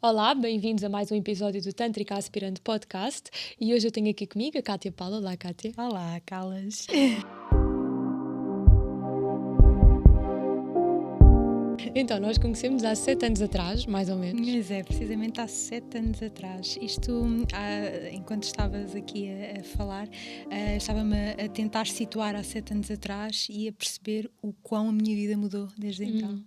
Olá, bem-vindos a mais um episódio do Tântrica Aspirante Podcast e hoje eu tenho aqui comigo a Kátia Paula. Olá, Kátia. Olá, Calas. Então, nós conhecemos há 7 anos atrás, mais ou menos. Mas é, precisamente há 7 anos atrás. Enquanto estavas aqui a falar, estava-me a tentar situar há 7 anos atrás e a perceber o quão a minha vida mudou desde então.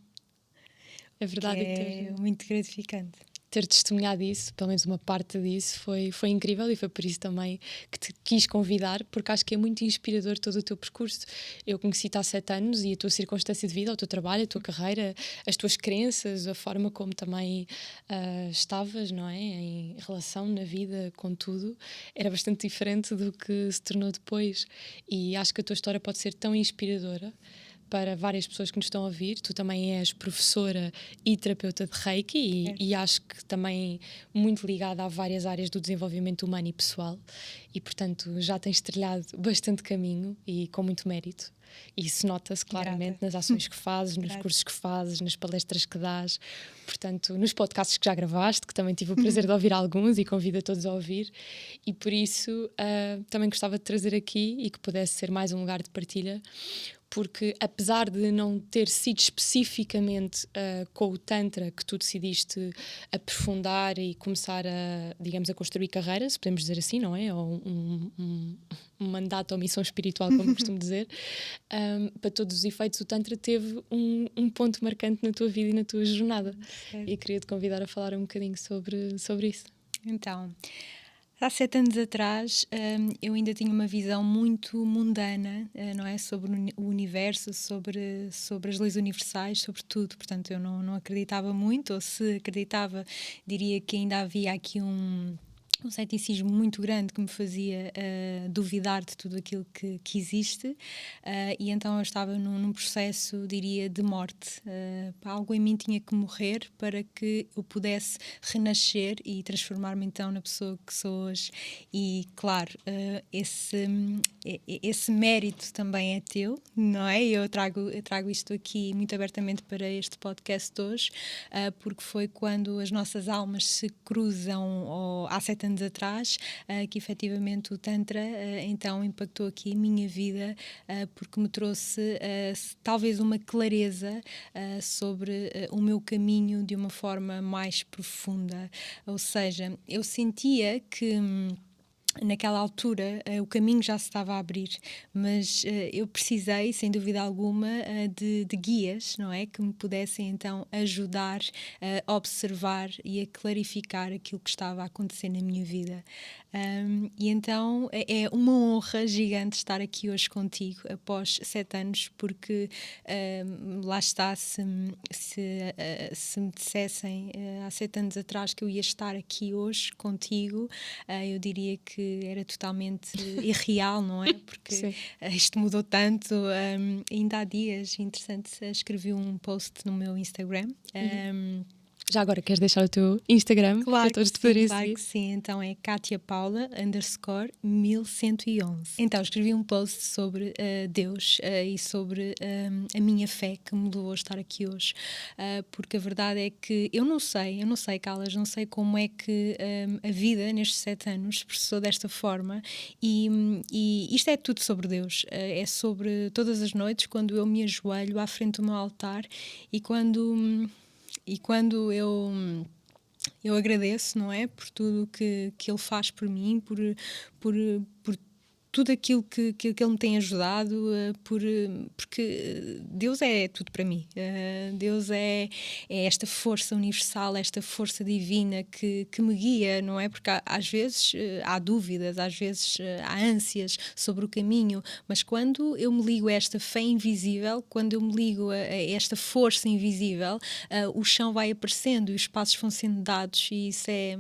É Que verdade, é muito gratificante. ter testemunhado isso, pelo menos uma parte disso, foi incrível e foi por isso também que te quis convidar, porque acho que é muito inspirador todo o teu percurso. Eu conheci-te há 7 anos e a tua circunstância de vida, o teu trabalho, a tua carreira, as tuas crenças, a forma como também estavas, não é? Em relação na vida com tudo, era bastante diferente do que se tornou depois. E acho que a tua história pode ser tão inspiradora para várias pessoas que nos estão a ouvir. Tu também és professora e terapeuta de Reiki e acho que também muito ligada a várias áreas do desenvolvimento humano e pessoal e, portanto, já tens trilhado bastante caminho e com muito mérito. E isso nota-se claramente nas ações que fazes, nos cursos que fazes, nas palestras que dás, portanto, nos podcasts que já gravaste, que também tive o prazer de ouvir alguns e convido a todos a ouvir. E por isso também gostava de trazer aqui e que pudesse ser mais um lugar de partilha, porque apesar de não ter sido especificamente com o Tantra que tu decidiste aprofundar e começar a construir carreira, se podemos dizer assim, não é? Ou um mandato ou missão espiritual, como costumo dizer, para todos os efeitos o Tantra teve um ponto marcante na tua vida e na tua jornada. Certo. E queria te convidar a falar um bocadinho sobre isso. Então, há 7 anos atrás, eu ainda tinha uma visão muito mundana, não é? Sobre o universo, sobre as leis universais, sobre tudo. Portanto, eu não acreditava muito, ou se acreditava, diria que ainda havia aqui um ceticismo muito grande que me fazia duvidar de tudo aquilo que existe, e então eu estava num processo, diria, de morte. Algo em mim tinha que morrer para que eu pudesse renascer e transformar-me então na pessoa que sou hoje. E claro, esse mérito também é teu, não é? Eu trago isto aqui muito abertamente para este podcast hoje, porque foi quando as nossas almas se cruzam há 7 anos atrás, que efetivamente o Tantra então impactou aqui a minha vida, porque me trouxe talvez uma clareza sobre o meu caminho de uma forma mais profunda. Ou seja, eu sentia que naquela altura o caminho já se estava a abrir, mas eu precisei, sem dúvida alguma, de guias, não é? Que me pudessem então ajudar a observar e a clarificar aquilo que estava a acontecer na minha vida. E então é uma honra gigante estar aqui hoje contigo após 7 anos, porque lá está, se me dissessem há 7 anos atrás que eu ia estar aqui hoje contigo, eu diria que era totalmente irreal, não é? Porque isto mudou tanto. Ainda há dias, interessante, escrevi um post no meu Instagram. Já agora, queres deixar o teu Instagram para todos te poderem seguir? Claro que sim. Então é Kátia Paula _1111. Então escrevi um post sobre Deus e sobre a minha fé que me levou a estar aqui hoje, porque a verdade é que eu não sei, Carlas, não sei como é que a vida nestes 7 anos se processou desta forma e isto é tudo sobre Deus. É sobre todas as noites quando eu me ajoelho à frente do meu altar e quando eu agradeço, não é? Por tudo que Ele faz por mim, por tudo aquilo que Ele me tem ajudado, porque Deus é tudo para mim. Deus é esta força universal, esta força divina que me guia, não é? Porque às vezes há dúvidas, às vezes há ânsias sobre o caminho, mas quando eu me ligo a esta fé invisível, quando eu me ligo a esta força invisível, o chão vai aparecendo e os passos vão sendo dados, e isso é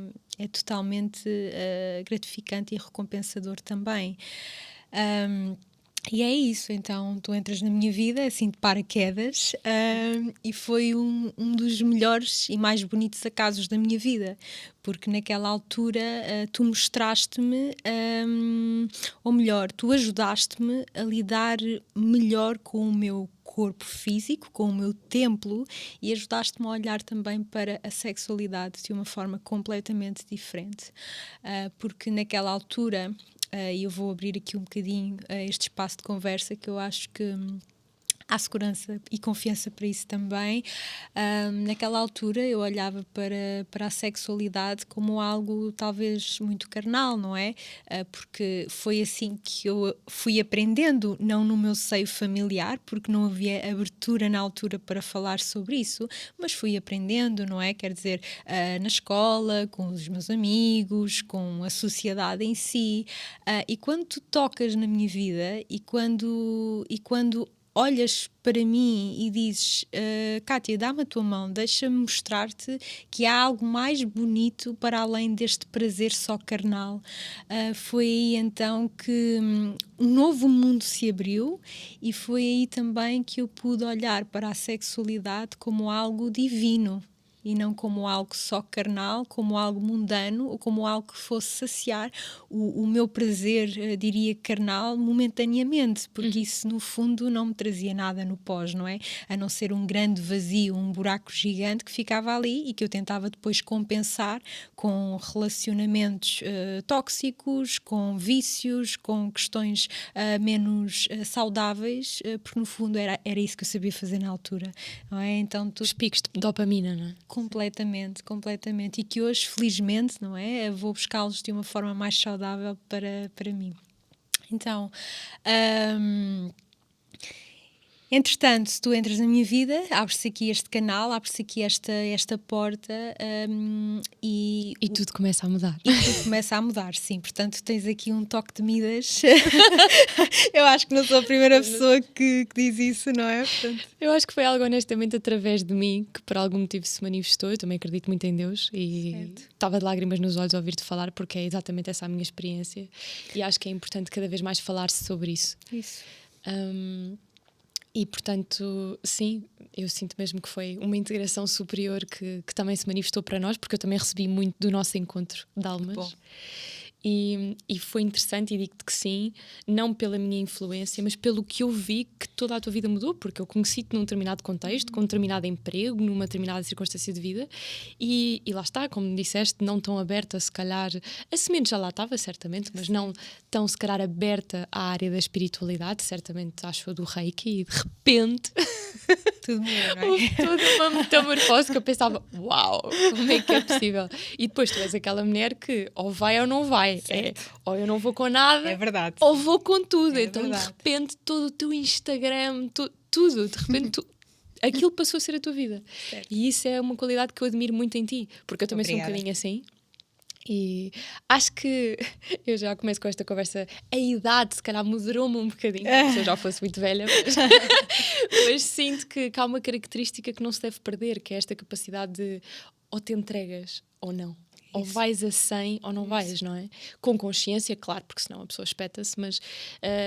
totalmente gratificante e recompensador também. E é isso, então tu entras na minha vida assim de paraquedas, e foi um dos melhores e mais bonitos acasos da minha vida, porque naquela altura tu mostraste-me, ou melhor, tu ajudaste-me a lidar melhor com o meu corpo físico, com o meu templo, e ajudaste-me a olhar também para a sexualidade de uma forma completamente diferente, porque naquela altura, e eu vou abrir aqui um bocadinho este espaço de conversa, que eu acho que há segurança e confiança para isso também. Naquela altura eu olhava para a sexualidade como algo talvez muito carnal, não é? Porque foi assim que eu fui aprendendo, não no meu seio familiar, porque não havia abertura na altura para falar sobre isso, mas fui aprendendo, não é? Quer dizer, na escola, com os meus amigos, com a sociedade em si. E quando tu tocas na minha vida e quando olhas para mim e dizes, Kátia, dá-me a tua mão, deixa-me mostrar-te que há algo mais bonito para além deste prazer só carnal. Foi aí então que um novo mundo se abriu, e foi aí também que eu pude olhar para a sexualidade como algo divino, e não como algo só carnal, como algo mundano, ou como algo que fosse saciar o meu prazer, diria carnal, momentaneamente, porque isso no fundo não me trazia nada no pós, não é? A não ser um grande vazio, um buraco gigante que ficava ali e que eu tentava depois compensar com relacionamentos tóxicos, com vícios, com questões menos saudáveis, porque no fundo era isso que eu sabia fazer na altura, não é? Então Os picos de dopamina, não é? Completamente, completamente. E que hoje, felizmente, não é? Vou buscá-los de uma forma mais saudável para mim. Então, entretanto, se tu entras na minha vida, abre-se aqui este canal, abre-se aqui esta porta, e tudo começa a mudar. E tudo começa a mudar, sim. Portanto, tens aqui um toque de Midas. Eu acho que não sou a primeira pessoa que diz isso, não é? Portanto... Eu acho que foi algo honestamente através de mim que por algum motivo se manifestou. Eu também acredito muito em Deus e estava de lágrimas nos olhos a ouvir-te falar, porque é exatamente essa a minha experiência, e acho que é importante cada vez mais falar-se sobre isso. E portanto, sim, eu sinto mesmo que foi uma integração superior que também se manifestou para nós, porque eu também recebi muito do nosso encontro de almas. Bom. E foi interessante, e digo-te que sim, não pela minha influência, mas pelo que eu vi que toda a tua vida mudou, porque eu conheci-te num determinado contexto, com um determinado emprego, numa determinada circunstância de vida, e lá está, como me disseste, não tão aberta, se calhar, a semente já lá estava, certamente, mas não tão, se calhar, aberta à área da espiritualidade, certamente acho eu do Reiki, e de repente... Tudo mudou, não é? Houve toda uma metamorfose que eu pensava, uau, como é que é possível? E depois tu és aquela mulher que ou vai ou não vai, ou eu não vou com nada, é verdade, ou vou com tudo. É então verdade. De repente todo o teu Instagram, tudo, de repente aquilo passou a ser a tua vida. Certo. E isso é uma qualidade que eu admiro muito em ti, porque eu também sou um bocadinho assim. E acho que eu já começo com esta conversa. A idade, se calhar, moderou-me um bocadinho, se eu já fosse muito velha, mas sinto que há uma característica que não se deve perder, que é esta capacidade de ou te entregas ou não. Isso. Ou vais a 100 ou não vais, não é? Com consciência, claro, porque senão a pessoa espeta-se,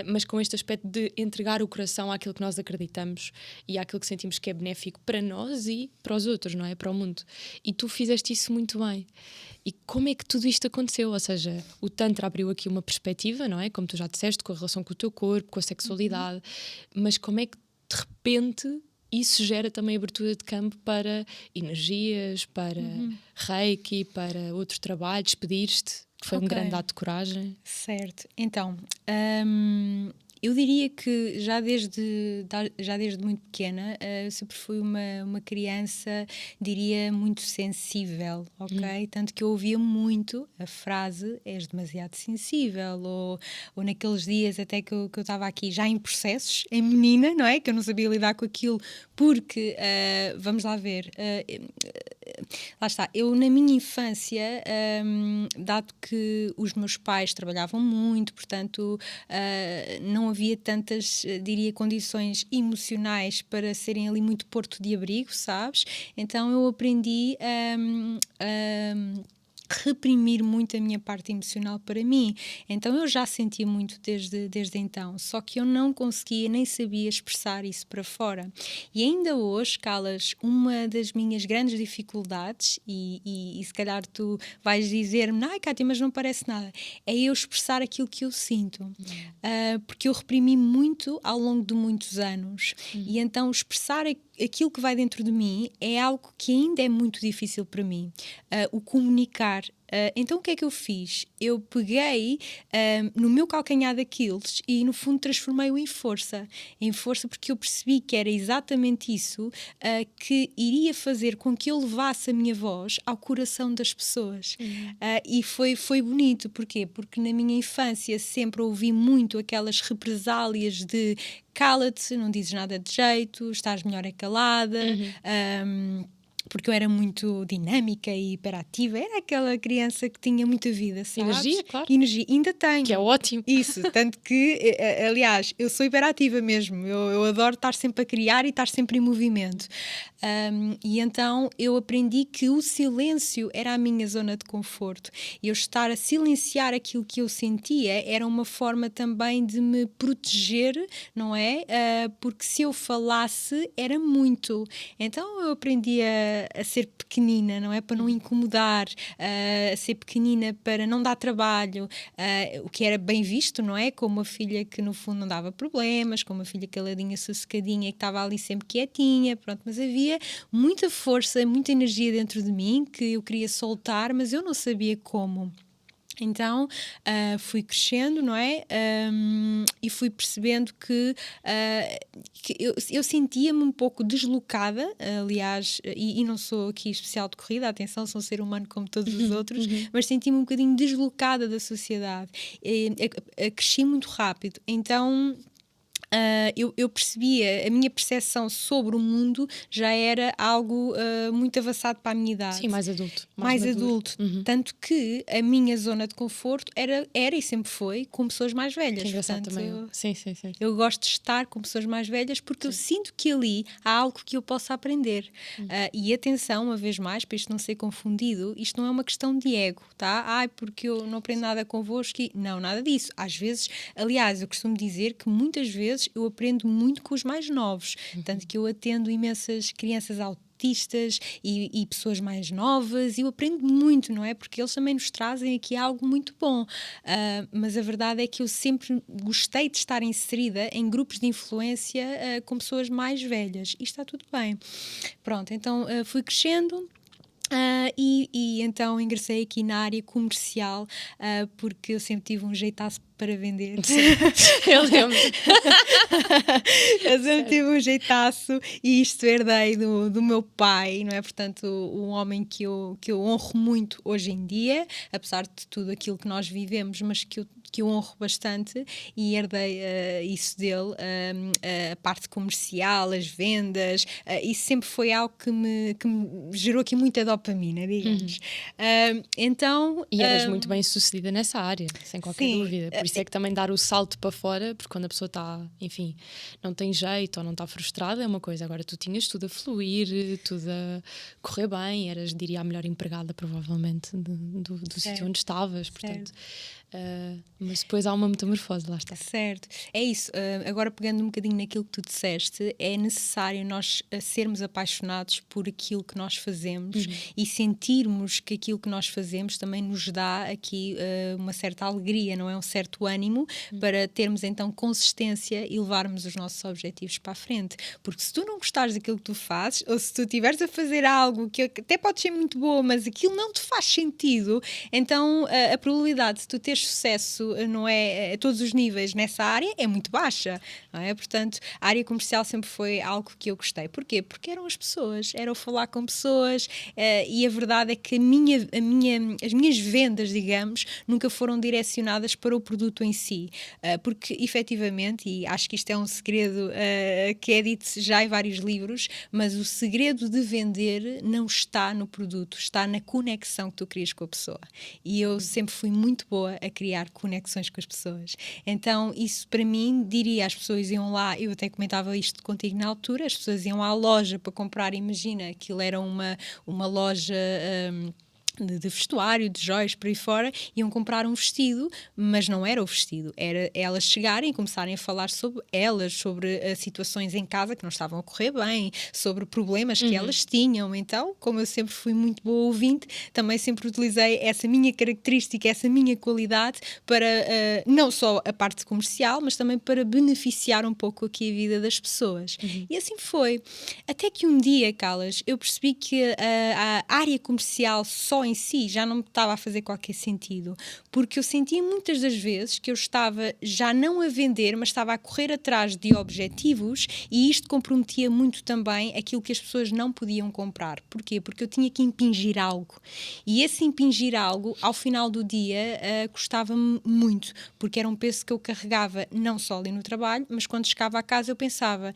mas com este aspecto de entregar o coração àquilo que nós acreditamos e àquilo que sentimos que é benéfico para nós e para os outros, não é? Para o mundo. E tu fizeste isso muito bem. E como é que tudo isto aconteceu? Ou seja, o Tantra abriu aqui uma perspectiva, não é? Como tu já disseste, com a relação com o teu corpo, com a sexualidade, mas como é que de repente isso gera também abertura de campo para energias, para Reiki, para outro trabalho, despedir-te, que foi um grande ato de coragem? Certo. Então, eu diria que já desde muito pequena, sempre fui uma criança, diria, muito sensível, ok? Tanto que eu ouvia muito a frase, és demasiado sensível, ou naqueles dias até que eu estava aqui já em processos, em menina, não é? Que eu não sabia lidar com aquilo, porque, vamos lá ver... lá está, eu na minha infância, dado que os meus pais trabalhavam muito, portanto não havia tantas, diria, condições emocionais para serem ali muito porto de abrigo, sabes? Então eu aprendi a reprimir muito a minha parte emocional para mim. Então eu já sentia muito desde então, só que eu não conseguia nem sabia expressar isso para fora. E ainda hoje, Carlas, uma das minhas grandes dificuldades, e se calhar tu vais dizer-me, ai Cátia, mas não parece nada, é eu expressar aquilo que eu sinto. Porque eu reprimi muito ao longo de muitos anos. E então expressar aquilo que vai dentro de mim é algo que ainda é muito difícil para mim. O comunicar. Então o que é que eu fiz? Eu peguei no meu calcanhar daqueles e no fundo transformei-o em força porque eu percebi que era exatamente isso que iria fazer com que eu levasse a minha voz ao coração das pessoas. E foi bonito, porquê? Porque na minha infância sempre ouvi muito aquelas represálias de cala-te, não dizes nada de jeito, estás melhor é calada. Porque eu era muito dinâmica e hiperativa, era aquela criança que tinha muita vida, sabes? Energia, claro. Energia, ainda tenho. Que é ótimo. Isso, tanto que, aliás, eu sou hiperativa mesmo, eu adoro estar sempre a criar e estar sempre em movimento. E então eu aprendi que o silêncio era a minha zona de conforto. E eu estar a silenciar aquilo que eu sentia era uma forma também de me proteger, não é? Porque se eu falasse era muito. Então eu aprendi a ser pequenina, não é? Para não incomodar, a ser pequenina para não dar trabalho, o que era bem visto, não é? Como uma filha que no fundo não dava problemas, como uma filha caladinha, sossegadinha, que estava ali sempre quietinha, pronto, mas havia muita força, muita energia dentro de mim que eu queria soltar, mas eu não sabia como. Então fui crescendo, não é? E fui percebendo que eu sentia-me um pouco deslocada, aliás, e não sou aqui especial de corrida, atenção, sou um ser humano como todos os outros, mas senti-me um bocadinho deslocada da sociedade. Cresci muito rápido, então eu percebia, a minha percepção sobre o mundo já era algo muito avançado para a minha idade. Sim, mais adulto. Mais adulto. Tanto que a minha zona de conforto era e sempre foi com pessoas mais velhas. Que engraçado. Portanto, também. Sim. Eu gosto de estar com pessoas mais velhas porque eu sinto que ali há algo que eu possa aprender. E atenção, uma vez mais, para isto não ser confundido, isto não é uma questão de ego, tá? Ai, porque eu não aprendo nada convosco. Não, nada disso. Às vezes, aliás, eu costumo dizer que muitas vezes eu aprendo muito com os mais novos. Tanto que eu atendo imensas crianças autistas e pessoas mais novas e eu aprendo muito, não é? Porque eles também nos trazem aqui algo muito bom. Mas a verdade é que eu sempre gostei de estar inserida em grupos de influência com pessoas mais velhas. E está tudo bem. Pronto, então fui crescendo. E então ingressei aqui na área comercial porque eu sempre tive um jeitaço para vender. Eu lembro. Eu sempre tive um jeitaço e isto herdei do meu pai, não é? Portanto, um homem que eu honro muito hoje em dia, apesar de tudo aquilo que nós vivemos, mas que eu honro bastante e herdei isso dele, a parte comercial, as vendas, isso sempre foi algo que me gerou aqui muita dopamina, digamos. Então, e eras muito bem sucedida nessa área, sem qualquer dúvida. Por isso é que também dar o salto para fora, porque quando a pessoa está, enfim, não tem jeito ou não está frustrada é uma coisa. Agora tu tinhas tudo a fluir, tudo a correr bem, eras, diria, a melhor empregada provavelmente do sítio onde estavas, portanto... mas depois há uma metamorfose, lá está. Certo, é isso. Agora pegando um bocadinho naquilo que tu disseste, é necessário nós sermos apaixonados por aquilo que nós fazemos e sentirmos que aquilo que nós fazemos também nos dá aqui uma certa alegria, não é? Um certo ânimo para termos então consistência e levarmos os nossos objetivos para a frente. Porque se tu não gostares daquilo que tu fazes, ou se tu estiveres a fazer algo que até pode ser muito boa, mas aquilo não te faz sentido, então a probabilidade de tu teres sucesso, não é, a todos os níveis nessa área é muito baixa, não é? Portanto, a área comercial sempre foi algo que eu gostei. Porquê? Porque eram as pessoas, era o falar com pessoas e a verdade é que as minhas vendas, digamos, nunca foram direcionadas para o produto em si, porque efetivamente, e acho que isto é um segredo que é dito já em vários livros, mas o segredo de vender não está no produto, está na conexão que tu crias com a pessoa. E eu sempre fui muito boa a criar conexões com as pessoas. Então, isso para mim, diria, as pessoas iam lá, eu até comentava isto contigo na altura, as pessoas iam à loja para comprar, imagina, aquilo era uma loja... de vestuário, de joias, por aí fora, iam comprar um vestido, mas não era o vestido, era elas chegarem e começarem a falar sobre elas, sobre situações em casa que não estavam a correr bem, sobre problemas que elas tinham. Então, como eu sempre fui muito boa ouvinte, também sempre utilizei essa minha característica, essa minha qualidade para não só a parte comercial, mas também para beneficiar um pouco aqui a vida das pessoas. E assim foi. Até que um dia, Carlas, eu percebi que a área comercial só em si já não me estava a fazer qualquer sentido, porque eu sentia muitas das vezes que eu estava já não a vender, mas estava a correr atrás de objetivos, e isto comprometia muito também aquilo que as pessoas não podiam comprar. Porquê? Porque eu tinha que impingir algo, e esse impingir algo, ao final do dia, custava-me muito, porque era um peso que eu carregava não só ali no trabalho, mas quando chegava a casa eu pensava,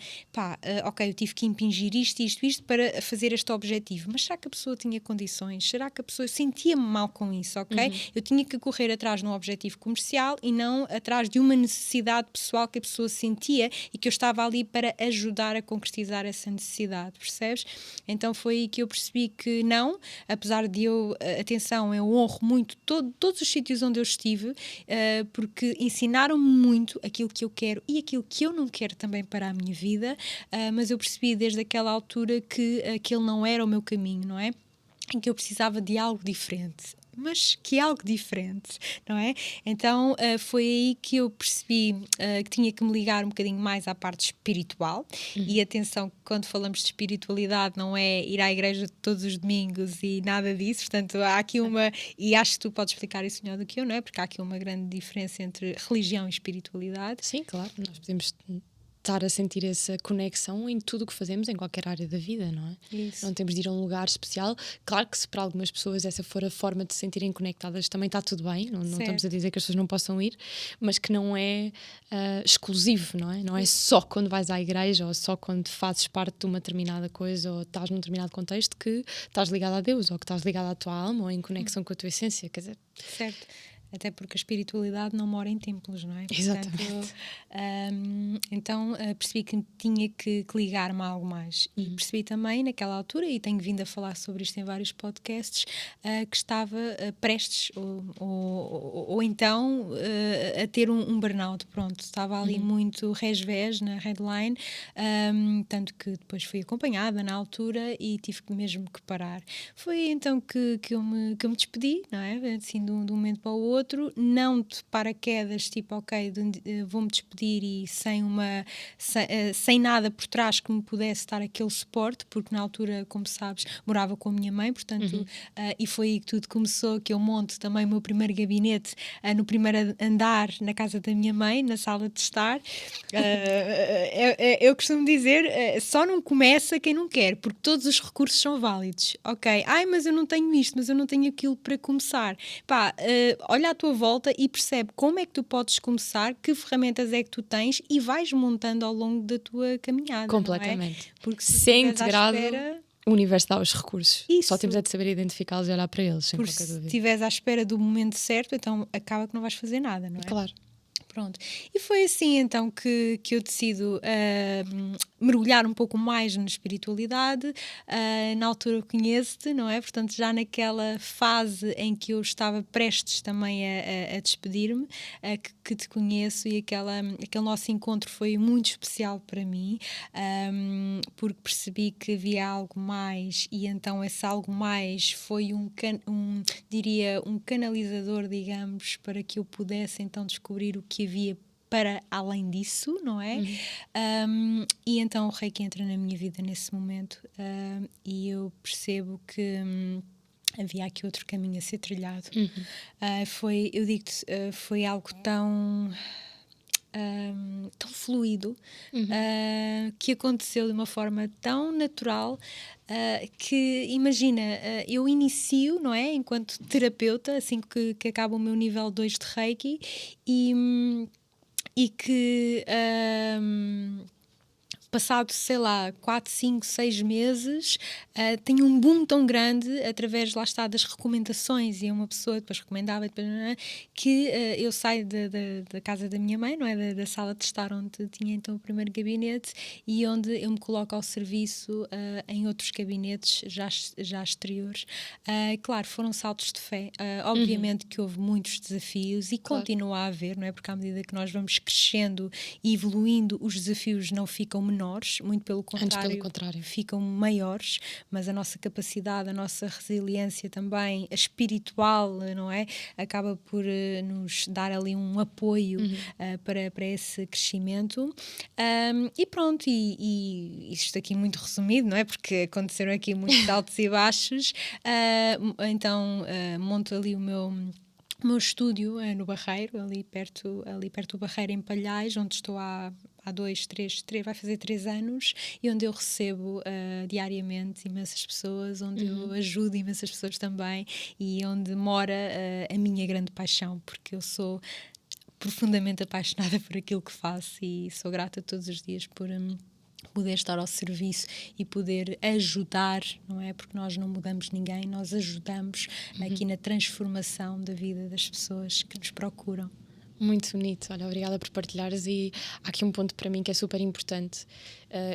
ok, eu tive que impingir isto para fazer este objetivo, mas será que a pessoa tinha condições? Será que a pessoa sentia-me mal com isso, ok? Eu tinha que correr atrás de um objetivo comercial e não atrás de uma necessidade pessoal que a pessoa sentia e que eu estava ali para ajudar a concretizar essa necessidade, percebes? Então foi aí que eu percebi que não, apesar de atenção, eu honro muito todos os sítios onde eu estive, porque ensinaram-me muito aquilo que eu quero e aquilo que eu não quero também para a minha vida, mas eu percebi desde aquela altura que aquele não era o meu caminho, não é? Em que eu precisava de algo diferente. Mas que algo diferente, não é? Então foi aí que eu percebi que tinha que me ligar um bocadinho mais à parte espiritual. E atenção, quando falamos de espiritualidade não é ir à igreja todos os domingos e nada disso, portanto há aqui e acho que tu podes explicar isso melhor do que eu, não é? Porque há aqui uma grande diferença entre religião e espiritualidade. Sim, claro, nós podemos estar a sentir essa conexão em tudo o que fazemos, em qualquer área da vida, não é? Isso. Não temos de ir a um lugar especial. Claro que se para algumas pessoas essa for a forma de se sentirem conectadas, também está tudo bem, não estamos a dizer que as pessoas não possam ir, mas que não é exclusivo, não é? Não é só quando vais à igreja ou só quando fazes parte de uma determinada coisa ou estás num determinado contexto que estás ligado a Deus ou que estás ligado à tua alma ou em conexão com a tua essência, quer dizer... Certo. Até porque a espiritualidade não mora em templos, não é? Exatamente. Portanto, então percebi que tinha que ligar-me a algo mais. E percebi também naquela altura, e tenho vindo a falar sobre isto em vários podcasts, que estava prestes ou então a ter um burnout. Pronto, estava ali muito resvés na headline, tanto que depois fui acompanhada na altura e tive mesmo que parar. Foi então que eu me despedi, não é? Assim, de um momento para o outro, não de paraquedas, tipo, ok, vou-me despedir e sem nada por trás que me pudesse dar aquele suporte, porque na altura, como sabes, morava com a minha mãe, portanto, e foi aí que tudo começou, que eu monto também o meu primeiro gabinete no primeiro andar, na casa da minha mãe, na sala de estar. Eu costumo dizer, só não começa quem não quer, porque todos os recursos são válidos, ok? Mas eu não tenho isto, mas eu não tenho aquilo para começar. Olha à tua volta e percebe como é que tu podes começar, que ferramentas é que tu tens e vais montando ao longo da tua caminhada. Completamente. Não é? Porque se integrado, o universo dá os recursos. Isso. Só temos de saber identificá-los e olhar para eles, sem porque qualquer dúvida. Se estiveres à espera do momento certo, então acaba que não vais fazer nada, não é? Claro. Pronto. E foi assim então que eu decido mergulhar um pouco mais na espiritualidade. Na altura eu conheço-te, não é? Portanto, já naquela fase em que eu estava prestes também a despedir-me, que te conheço, e aquele nosso encontro foi muito especial para mim, porque percebi que havia algo mais, e então esse algo mais foi diria, um canalizador, digamos, para que eu pudesse então descobrir o que havia para além disso, não é? E então o Reiki entra na minha vida nesse momento, e eu percebo que havia aqui outro caminho a ser trilhado. Eu digo-te, foi algo tão fluido, que aconteceu de uma forma tão natural, que imagina, eu inicio, não é, enquanto terapeuta, assim que acaba o meu nível 2 de Reiki, e que passado, sei lá, 4, 5, 6 meses, tem um boom tão grande através, lá está, das recomendações, e uma pessoa depois recomendava, que eu saio da casa da minha mãe, não é? Da sala de estar onde tinha então o primeiro gabinete, e onde eu me coloco ao serviço em outros gabinetes já exteriores. Claro, foram saltos de fé. Obviamente que houve muitos desafios e continua a haver, não é? Porque à medida que nós vamos crescendo e evoluindo, os desafios não ficam menores, muito pelo contrário, ficam maiores, mas a nossa capacidade, a nossa resiliência também, a espiritual, não é? Acaba por nos dar ali um apoio para esse crescimento. E pronto, e isto aqui muito resumido, não é? Porque aconteceram aqui muitos altos e baixos. Então monto ali o meu estúdio no Barreiro, ali perto do Barreiro, em Palhais, onde estou há vai fazer 3 anos, e onde eu recebo diariamente imensas pessoas, onde eu ajudo imensas pessoas também, e onde mora a minha grande paixão, porque eu sou profundamente apaixonada por aquilo que faço e sou grata todos os dias por poder estar ao serviço e poder ajudar, não é? Porque nós não mudamos ninguém, nós ajudamos aqui na transformação da vida das pessoas que nos procuram. Muito bonito, olha, obrigada por partilhares. E há aqui um ponto para mim que é super importante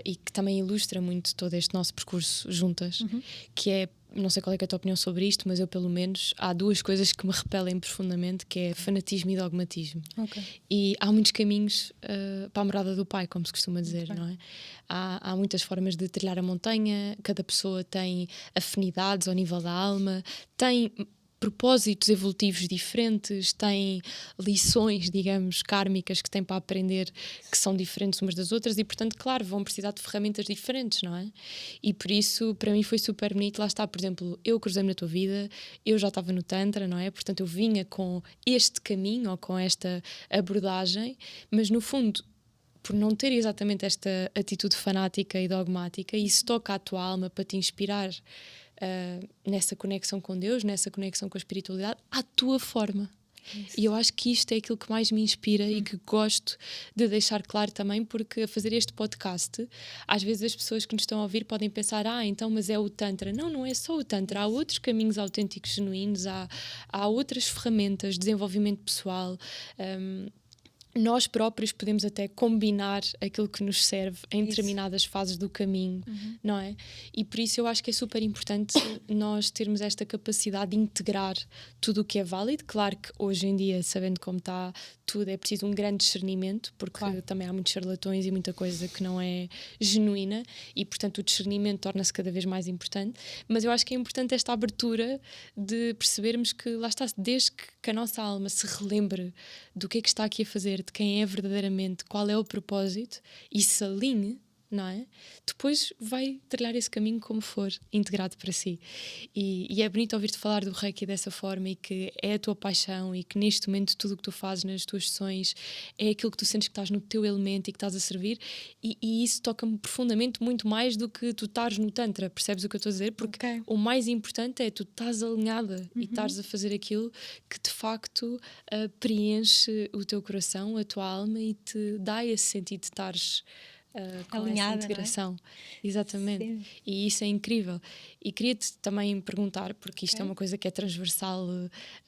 e que também ilustra muito todo este nosso percurso juntas, que é, não sei qual é, que é a tua opinião sobre isto, mas eu pelo menos, há 2 coisas que me repelem profundamente, que é fanatismo e dogmatismo. E há muitos caminhos para a morada do Pai, como se costuma dizer, não é? Há muitas formas de trilhar a montanha, cada pessoa tem afinidades ao nível da alma, tem propósitos evolutivos diferentes, têm lições, digamos, kármicas que têm para aprender, que são diferentes umas das outras, e portanto, claro, vão precisar de ferramentas diferentes, não é? E por isso, para mim foi super bonito. Lá está, por exemplo, eu cruzei-me na tua vida, eu já estava no Tantra, não é? Portanto, eu vinha com este caminho, ou com esta abordagem, mas no fundo, por não ter exatamente esta atitude fanática e dogmática, isso toca a tua alma para te inspirar nessa conexão com Deus, nessa conexão com a espiritualidade, à tua forma. Isso. E eu acho que isto é aquilo que mais me inspira e que gosto de deixar claro também, porque a fazer este podcast, às vezes as pessoas que nos estão a ouvir podem pensar, então, mas é o Tantra. Não, não é só o Tantra, há outros caminhos autênticos, genuínos, há outras ferramentas de desenvolvimento pessoal. Nós próprios podemos até combinar aquilo que nos serve em determinadas fases do caminho, não é? E por isso eu acho que é super importante nós termos esta capacidade de integrar tudo o que é válido. Claro que hoje em dia, sabendo como está tudo, é preciso um grande discernimento, porque também há muitos charlatões e muita coisa que não é genuína, e portanto o discernimento torna-se cada vez mais importante. Mas eu acho que é importante esta abertura de percebermos que, lá está, desde que a nossa alma se relembre do que é que está aqui a fazer, de quem é verdadeiramente, qual é o propósito, e se alinhe, não é? Depois vai trilhar esse caminho como for, integrado para si. E é bonito ouvir-te falar do Reiki dessa forma, e que é a tua paixão, e que neste momento tudo o que tu fazes nas tuas sessões é aquilo que tu sentes que estás no teu elemento e que estás a servir, e isso toca-me profundamente, muito mais do que tu estares no Tantra, percebes o que eu estou a dizer? Porque o mais importante é tu estás alinhada e estás a fazer aquilo que de facto preenche o teu coração, a tua alma, e te dá esse sentido de estares com alinhada, essa integração. É? Exatamente. Sim. E isso é incrível. E queria-te também perguntar, porque isto é uma coisa que é transversal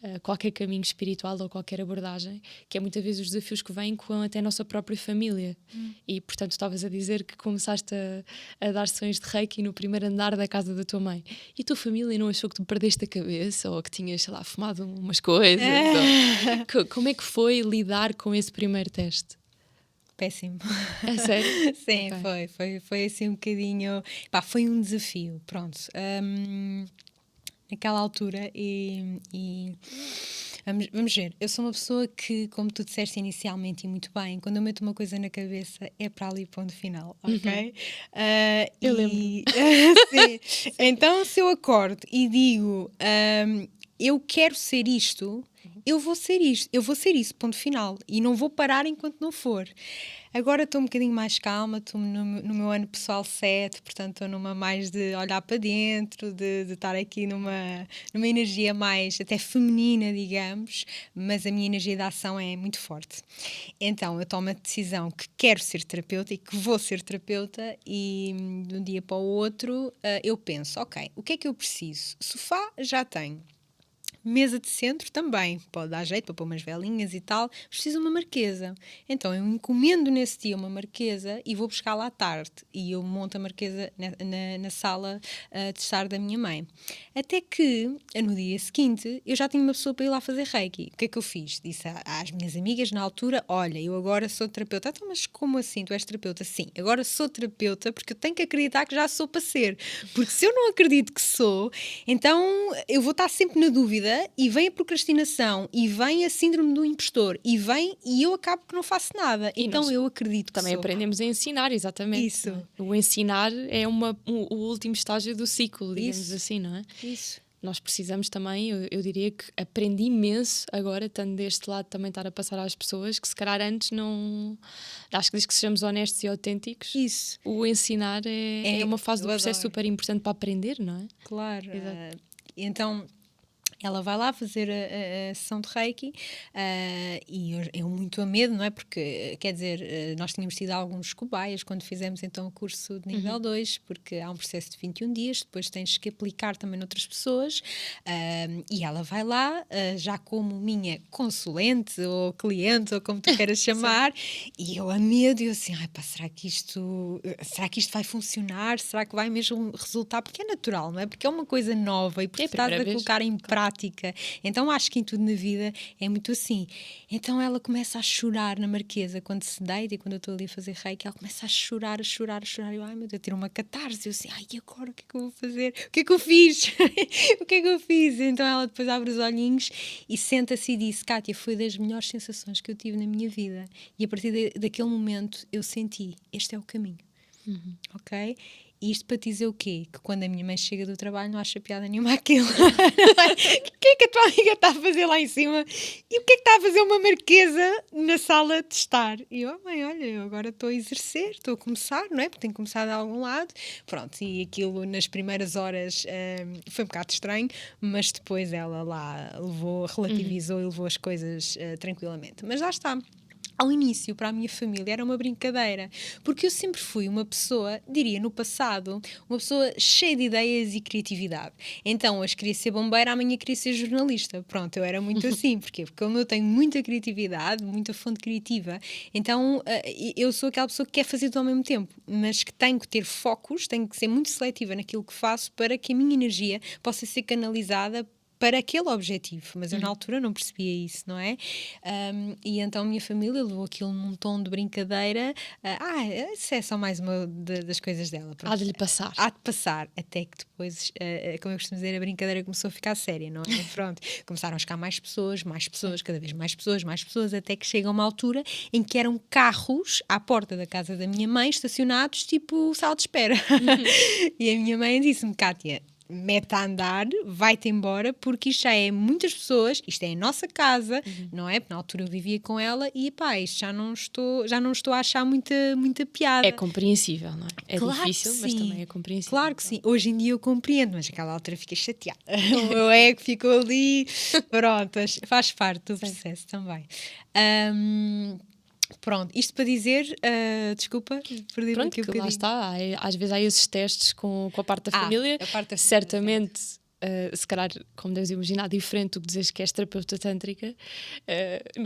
a qualquer caminho espiritual ou qualquer abordagem, que é muitas vezes os desafios que vêm com até a nossa própria família. E portanto estavas a dizer que começaste a dar sessões de Reiki no primeiro andar da casa da tua mãe, e a tua família não achou que tu perdeste a cabeça, ou que tinhas, sei lá, fumado umas coisas? Ou... Como é que foi lidar com esse primeiro teste? Péssimo. É sério? Sim, foi assim um bocadinho... foi um desafio, pronto. Naquela altura e vamos ver, eu sou uma pessoa que, como tu disseste inicialmente e muito bem, quando eu meto uma coisa na cabeça é para ali, ponto final, ok? Eu lembro. Sim. Então, se eu acordo e digo eu quero ser isto, eu vou ser isto, eu vou ser isso, ponto final. E não vou parar enquanto não for. Agora estou um bocadinho mais calma, estou no meu ano pessoal 7, portanto estou numa mais de olhar para dentro, de estar aqui numa energia mais até feminina, digamos, mas a minha energia de ação é muito forte. Então eu tomo a decisão que quero ser terapeuta e que vou ser terapeuta e de um dia para o outro eu penso, ok, o que é que eu preciso? Sofá já tenho. Mesa de centro também, pode dar jeito para pôr umas velinhas e tal, preciso de uma marquesa. Então eu encomendo nesse dia uma marquesa e vou buscar lá à tarde. E eu monto a marquesa na sala de estar da minha mãe. Até que, no dia seguinte, eu já tinha uma pessoa para ir lá fazer reiki. O que é que eu fiz? Disse às minhas amigas na altura, olha, eu agora sou terapeuta. Então, mas como assim? Tu és terapeuta? Sim, agora sou terapeuta porque eu tenho que acreditar que já sou para ser. Porque se eu não acredito que sou, então eu vou estar sempre na dúvida e vem a procrastinação e vem a síndrome do impostor e eu acabo que não faço nada. E então nós eu acredito que também sou. aprendemos a ensinar, exatamente. Isso. Não é? O ensinar é o último estágio do ciclo, digamos assim, não é? Isso. Nós precisamos também, eu diria que aprendi imenso agora, estando deste lado também estar a passar às pessoas, que se calhar antes não... Acho que desde que sejamos honestos e autênticos, Isso. o ensinar é uma fase do processo adoro. super importante para aprender, não é? Claro. Então... ela vai lá fazer a sessão de Reiki e eu muito a medo, não é? Porque, quer dizer, nós tínhamos tido alguns cobaias quando fizemos então o curso de nível 2, porque há um processo de 21 dias, depois tens que aplicar também noutras pessoas e ela vai lá, já como minha consulente ou cliente, ou como tu queiras chamar, e eu a medo, e eu assim, ai pá, será que isto vai funcionar? Será que vai mesmo resultar? Porque é natural, não é? Porque é uma coisa nova e porque estás a colocar em prática. Então acho que em tudo na vida é muito assim. Então ela começa a chorar na marquesa quando se deita, e quando eu estou ali a fazer reiki, ela começa a chorar. Eu, ai meu Deus, eu tiro uma catarse. Eu assim, ai, e agora o que é que eu vou fazer? O que é que eu fiz? O que é que eu fiz? Então ela depois abre os olhinhos e senta-se e disse, Kátia, foi das melhores sensações que eu tive na minha vida. E a partir daquele momento eu senti, este é o caminho. Ok? E isto para dizer o quê? Que quando a minha mãe chega do trabalho não acha piada nenhuma aquilo. O que é que a tua amiga está a fazer lá em cima? E o que é que está a fazer uma marquesa na sala de estar? E eu, mãe, olha, eu agora estou a exercer, estou a começar, não é? Porque tenho que começar de algum lado. Pronto, e aquilo nas primeiras horas foi um bocado estranho, mas depois ela lá relativizou e levou as coisas tranquilamente. Mas lá está. Ao início, para a minha família, era uma brincadeira, porque eu sempre fui uma pessoa, diria no passado, uma pessoa cheia de ideias e criatividade. Então, hoje queria ser bombeira, amanhã queria ser jornalista. Pronto, eu era muito assim. Porquê? Porque como eu tenho muita criatividade, muita fonte criativa, então eu sou aquela pessoa que quer fazer tudo ao mesmo tempo, mas que tenho que ter focos, tenho que ser muito seletiva naquilo que faço para que a minha energia possa ser canalizada para aquele objetivo, mas eu na altura não percebia isso, não é? E então a minha família levou aquilo num tom de brincadeira. Isso é só mais uma das coisas dela. Há de lhe passar. Há de passar, até que depois, como eu costumo dizer, a brincadeira começou a ficar séria, não é? Pronto, começaram a chegar mais pessoas, cada vez mais pessoas, até que chega uma altura em que eram carros à porta da casa da minha mãe, estacionados, tipo sala de espera. E a minha mãe disse-me, Kátia, mete a andar, vai-te embora, porque isto já é muitas pessoas, isto é a nossa casa, não é? Porque na altura eu vivia com ela e pá, isto já não estou a achar muita piada. É compreensível, não é? É claro difícil, mas também é compreensível. Claro que sim, hoje em dia eu compreendo, mas naquela altura fiquei chateada. O meu ego ficou ali, pronto, faz parte do processo também. Pronto, isto para dizer, desculpa, perdi Pronto, aqui um que lá está, às vezes há esses testes com a parte da família, a parte da certamente, se calhar, como deves imaginar, diferente do que dizes que és terapeuta tântrica.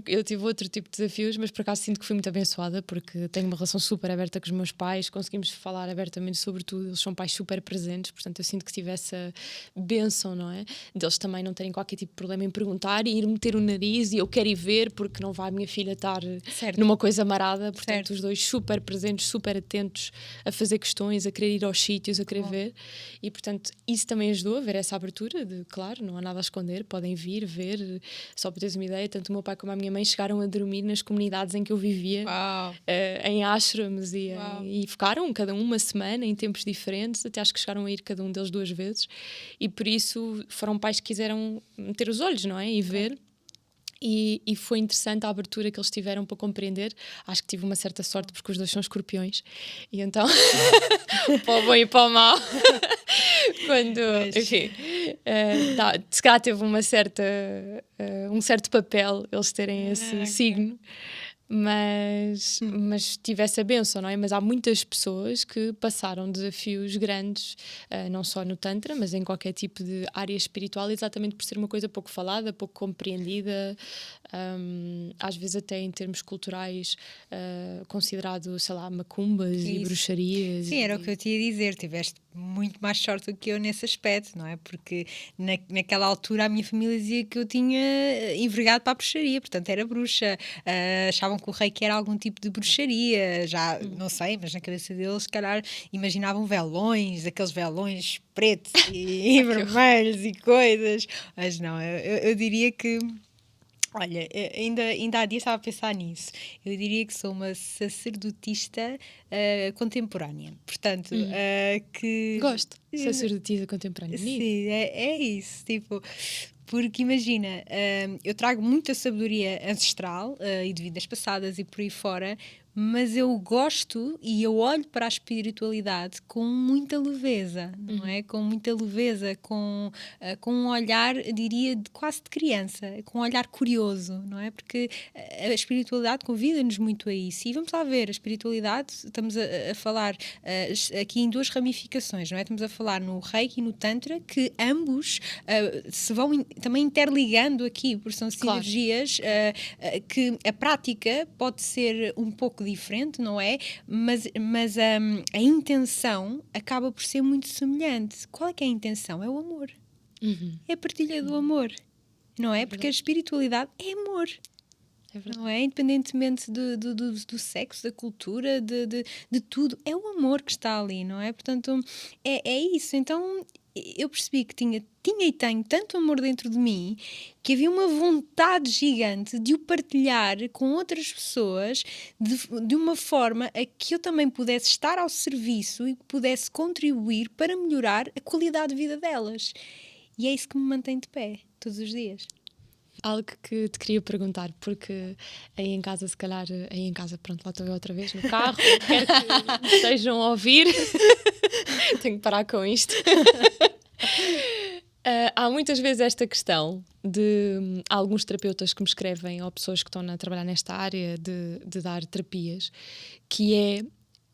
Eu tive outro tipo de desafios, mas por acaso sinto que fui muito abençoada, porque tenho uma relação super aberta com os meus pais, conseguimos falar abertamente sobre tudo, eles são pais super presentes, portanto eu sinto que tive essa bênção, não é? Deles também não terem qualquer tipo de problema em perguntar e ir meter o nariz e eu quero ir ver, porque não vai a minha filha estar numa coisa marada, portanto os dois super presentes, super atentos a fazer questões, a querer ir aos sítios, a querer ver, e portanto isso também ajudou a ver essa abertura de, claro, não há nada a esconder, podem vir, ver, só para teres uma ideia, tanto o meu pai como a minha mãe chegaram a dormir nas comunidades em que eu vivia, em ashrams e ficaram cada uma semana em tempos diferentes, até acho que chegaram a ir cada um deles 2 vezes, e por isso foram pais que quiseram meter os olhos, não é? E ver. E foi interessante a abertura que eles tiveram para compreender. Acho que tive uma certa sorte porque os dois são escorpiões. E então, para o bom e para o mau, quando, enfim, se calhar teve uma certa, um certo papel eles terem esse signo. Mas tive essa bênção, não é? Mas há muitas pessoas que passaram desafios grandes, não só no Tantra, mas em qualquer tipo de área espiritual, exatamente por ser uma coisa pouco falada, pouco compreendida, às vezes até em termos culturais considerado, sei lá, macumbas e bruxarias. Sim, era o que eu te ia dizer, tiveste muito mais sorte do que eu nesse aspecto, não é? Porque naquela altura a minha família dizia que eu tinha envergado para a bruxaria, portanto era bruxa, achavam que o reiki era algum tipo de bruxaria, já não sei, mas na cabeça deles se calhar imaginavam velões, aqueles velões pretos e vermelhos e coisas, mas não, eu diria que olha, ainda há dias estava a pensar nisso. Eu diria que sou uma sacerdotista contemporânea. Portanto, que... Gosto de sacerdotisa contemporânea. Sim, é isso. Tipo, porque imagina, eu trago muita sabedoria ancestral e de vidas passadas e por aí fora, mas eu gosto e eu olho para a espiritualidade com muita leveza, não é? Com muita leveza, com um olhar, diria, quase de criança, com um olhar curioso, não é? Porque a espiritualidade convida-nos muito a isso. E vamos lá ver, a espiritualidade, estamos a falar aqui em duas ramificações, não é? Estamos a falar no Reiki e no Tantra, que ambos se vão também interligando aqui, porque são sinergias que a prática pode ser um pouco diferente, não é? Mas a intenção acaba por ser muito semelhante. Qual é que é a intenção? É o amor. É a partilha do amor, não é? Porque a espiritualidade é amor. Não é? Independentemente do sexo, da cultura, de tudo, é o amor que está ali, não é? Portanto, é isso. Então, eu percebi que tinha e tenho tanto amor dentro de mim que havia uma vontade gigante de o partilhar com outras pessoas de uma forma a que eu também pudesse estar ao serviço e pudesse contribuir para melhorar a qualidade de vida delas. E é isso que me mantém de pé todos os dias. Algo que te queria perguntar, porque aí em casa, se calhar, aí em casa, pronto, lá estou eu outra vez no carro, quero que me estejam a ouvir, tenho que parar com isto. Há muitas vezes esta questão de alguns terapeutas que me escrevem, ou pessoas que estão a trabalhar nesta área de dar terapias, que é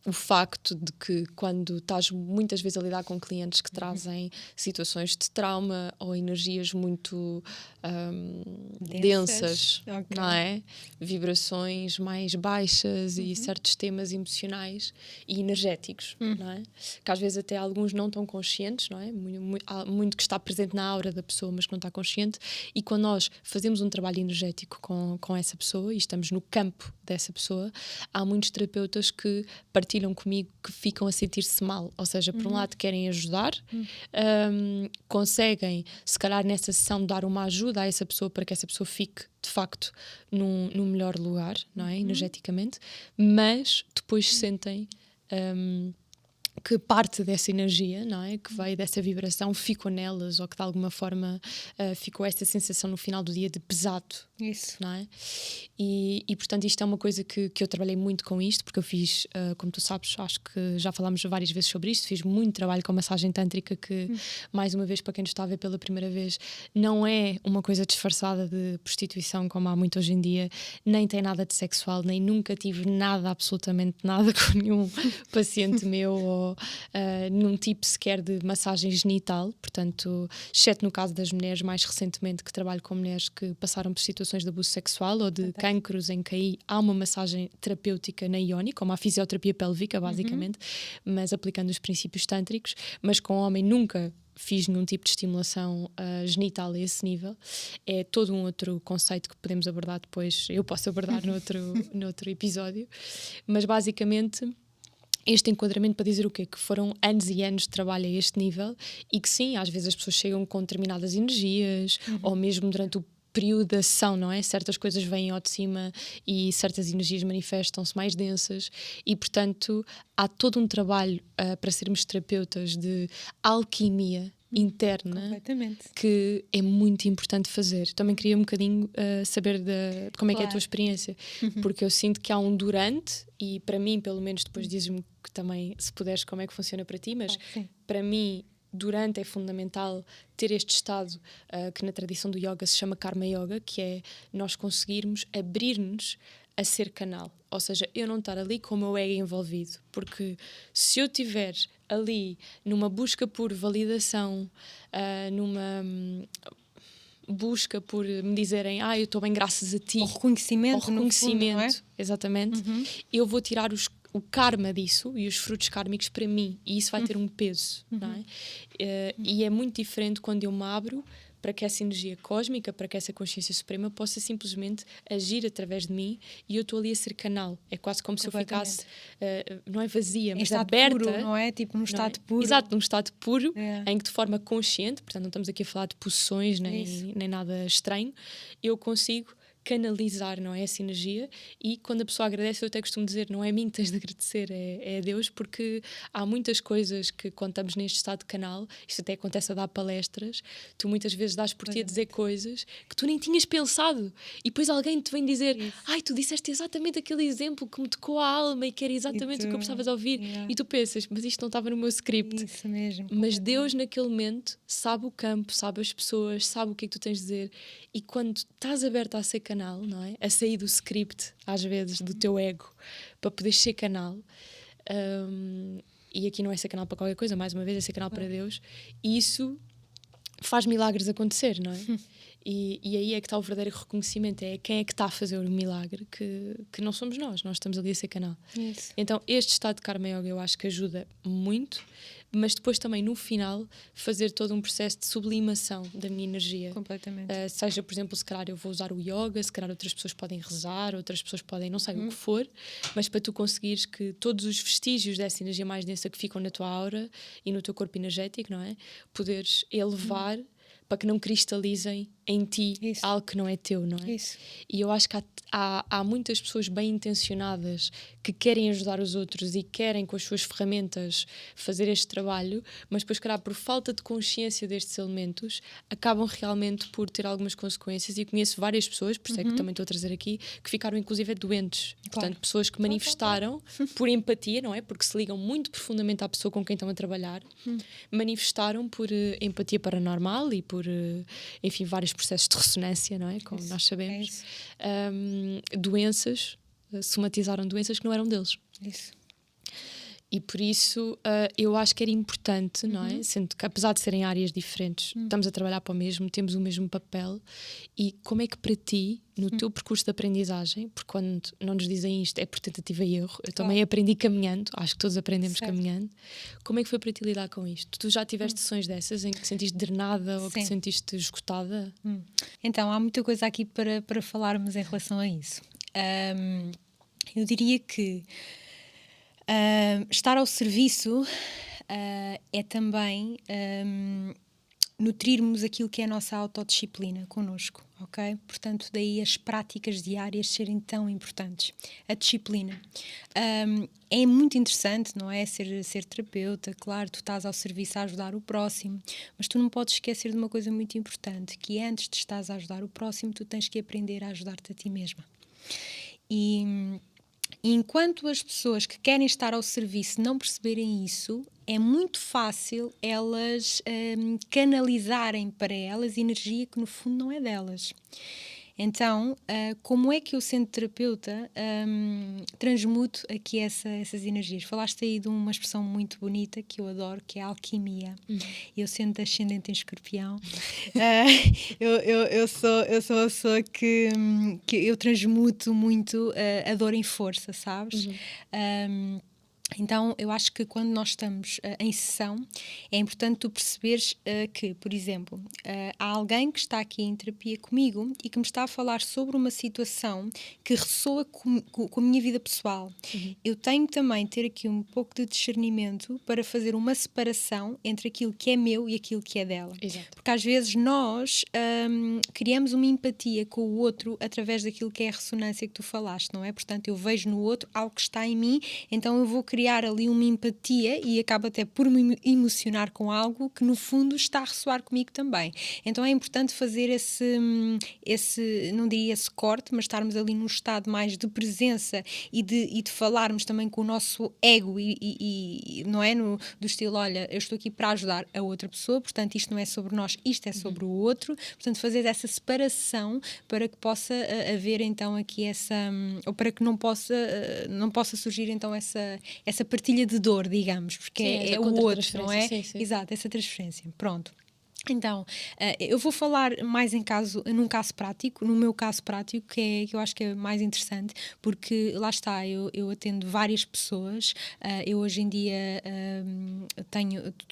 o facto de que quando estás muitas vezes a lidar com clientes que trazem situações de trauma ou energias muito densas, não é? Vibrações mais baixas e certos temas emocionais e energéticos, não é? Que às vezes até alguns não estão conscientes, não é? Muito que está presente na aura da pessoa, mas que não está consciente, e quando nós fazemos um trabalho energético com essa pessoa e estamos no campo dessa pessoa, há muitos terapeutas que partilham comigo que ficam a sentir-se mal, ou seja, por um lado querem ajudar, conseguem se calhar nessa sessão dar uma ajuda a essa pessoa para que essa pessoa fique de facto num melhor lugar, não é? Energeticamente, mas depois sentem que parte dessa energia, não é? Que veio dessa vibração ficou nelas, ou que de alguma forma ficou essa sensação no final do dia de pesado. Isso. Não é? E portanto isto é uma coisa que eu trabalhei muito com isto, porque eu fiz, como tu sabes, acho que já falámos várias vezes sobre isto, fiz muito trabalho com massagem tântrica que, mais uma vez, para quem nos está a ver pela primeira vez, não é uma coisa disfarçada de prostituição como há muito hoje em dia, nem tem nada de sexual, nem nunca tive nada, absolutamente nada com nenhum paciente meu ou num tipo sequer de massagem genital, portanto, exceto no caso das mulheres, mais recentemente que trabalho com mulheres que passaram por situações de abuso sexual ou de cancros, em que aí há uma massagem terapêutica na Ioni, como a fisioterapia pélvica, basicamente, mas aplicando os princípios tântricos, mas com homem nunca fiz nenhum tipo de estimulação genital a esse nível. É todo um outro conceito que podemos abordar depois, eu posso abordar noutro episódio, mas basicamente este enquadramento para dizer o quê? Que foram anos e anos de trabalho a este nível e que sim, às vezes as pessoas chegam com determinadas energias ou mesmo durante o período da ação, não é? Certas coisas vêm ao de cima e certas energias manifestam-se mais densas e, portanto, há todo um trabalho para sermos terapeutas de alquimia interna que é muito importante fazer. Também queria um bocadinho saber de como é que é a tua experiência, porque eu sinto que há um durante, e para mim, pelo menos depois dizes-me que também, se puderes, como é que funciona para ti, mas para mim, durante é fundamental ter este estado que na tradição do yoga se chama Karma Yoga, que é nós conseguirmos abrir-nos a ser canal, ou seja, eu não estar ali com o meu ego envolvido, porque se eu estiver ali numa busca por validação, numa busca por me dizerem eu estou bem graças a ti, o reconhecimento, no fundo, não é? Exatamente, eu vou tirar o karma disso e os frutos kármicos para mim, e isso vai ter um peso, não é? E é muito diferente quando eu me abro para que essa energia cósmica, para que essa consciência suprema possa simplesmente agir através de mim, e eu estou ali a ser canal. É quase como se eu ficasse, não é vazia, mas aberta. Puro, não é? Tipo num estado puro. Exato, num estado puro, em que de forma consciente, portanto não estamos aqui a falar de possessões nem nada estranho, eu consigo canalizar, não é, essa energia, e quando a pessoa agradece, eu até costumo dizer, não é a mim que tens de agradecer, é a Deus, porque há muitas coisas que quando estamos neste estado de canal, isto até acontece a dar palestras, tu muitas vezes dás por ti a dizer coisas que tu nem tinhas pensado, e depois alguém te vem dizer, tu disseste exatamente aquele exemplo que me tocou a alma e que era exatamente o que eu precisava de ouvir, e tu pensas, mas isto não estava no meu script. Isso mesmo. Mas Deus naquele momento sabe o campo, sabe as pessoas, sabe o que é que tu tens de dizer, e quando estás aberta a ser canal, não é? A sair do script, às vezes, do teu ego, para poderes ser canal. E aqui não é ser canal para qualquer coisa, mais uma vez, é ser canal para Deus. E isso faz milagres acontecer, não é? E aí é que está o verdadeiro reconhecimento, é quem é que está a fazer o milagre, que não somos nós estamos ali a ser canal. Isso. Então este estado de Karma Yoga eu acho que ajuda muito, mas depois também no final fazer todo um processo de sublimação da minha energia. Completamente. Seja, por exemplo, se calhar eu vou usar o yoga, se calhar outras pessoas podem rezar, outras pessoas podem, não sei o que for, mas para tu conseguires que todos os vestígios dessa energia mais densa que ficam na tua aura e no teu corpo energético, não é? Poderes elevar para que não cristalizem em ti algo que não é teu, não é? Isso. E eu acho que há muitas pessoas bem intencionadas que querem ajudar os outros e querem com as suas ferramentas fazer este trabalho, mas depois, calhar, por falta de consciência destes elementos, acabam realmente por ter algumas consequências, e conheço várias pessoas, por isso é que também estou a trazer aqui, que ficaram inclusive doentes. Claro. Portanto, pessoas que manifestaram por empatia, não é? Porque se ligam muito profundamente à pessoa com quem estão a trabalhar, manifestaram por empatia paranormal e por, enfim, vários processos de ressonância, não é? Como nós sabemos. Doenças, somatizaram doenças que não eram deles. Isso. E por isso eu acho que era importante, não é? Sendo que, apesar de serem áreas diferentes, estamos a trabalhar para o mesmo, temos o mesmo papel. E como é que para ti, no teu percurso de aprendizagem, porque quando não nos dizem isto é por tentativa e erro, eu também aprendi caminhando, acho que todos aprendemos caminhando. Como é que foi para ti lidar com isto? Tu já tiveste sessões dessas em que te sentiste drenada ou que te sentiste esgotada? Então, há muita coisa aqui para falarmos em relação a isso. Eu diria que estar ao serviço é também nutrirmos aquilo que é a nossa autodisciplina connosco, ok? Portanto, daí as práticas diárias serem tão importantes. A disciplina. É muito interessante, não é? Ser terapeuta, claro, tu estás ao serviço a ajudar o próximo, mas tu não podes esquecer de uma coisa muito importante, que é, antes de estás a ajudar o próximo, tu tens que aprender a ajudar-te a ti mesma. E enquanto as pessoas que querem estar ao serviço não perceberem isso, é muito fácil elas canalizarem para elas energia que no fundo não é delas. Então, como é que eu, sendo terapeuta, transmuto aqui essas energias? Falaste aí de uma expressão muito bonita que eu adoro, que é a alquimia. Eu, sendo ascendente em Escorpião, eu sou a pessoa que eu transmuto muito a dor em força, sabes? Então, eu acho que quando nós estamos em sessão, é importante tu perceberes que, por exemplo, há alguém que está aqui em terapia comigo e que me está a falar sobre uma situação que ressoa com a minha vida pessoal. Eu tenho também ter aqui um pouco de discernimento para fazer uma separação entre aquilo que é meu e aquilo que é dela. Exato. Porque às vezes nós criamos uma empatia com o outro através daquilo que é a ressonância que tu falaste, não é? Portanto, eu vejo no outro algo que está em mim, então eu vou criar criar ali uma empatia e acabo até por me emocionar com algo que no fundo está a ressoar comigo também. Então é importante fazer esse não diria esse corte, mas estarmos ali num estado mais de presença e de falarmos também com o nosso ego e não é do estilo, olha, eu estou aqui para ajudar a outra pessoa, portanto isto não é sobre nós, isto é sobre o outro, portanto fazer essa separação para que possa haver então aqui ou para que não possa surgir então essa partilha de dor, digamos, porque sim, é o outro, não é? Sim, sim. Exato, essa transferência. Pronto. Então, eu vou falar mais num caso prático, no meu caso prático, que eu acho que é mais interessante, porque lá está, eu atendo várias pessoas, eu hoje em dia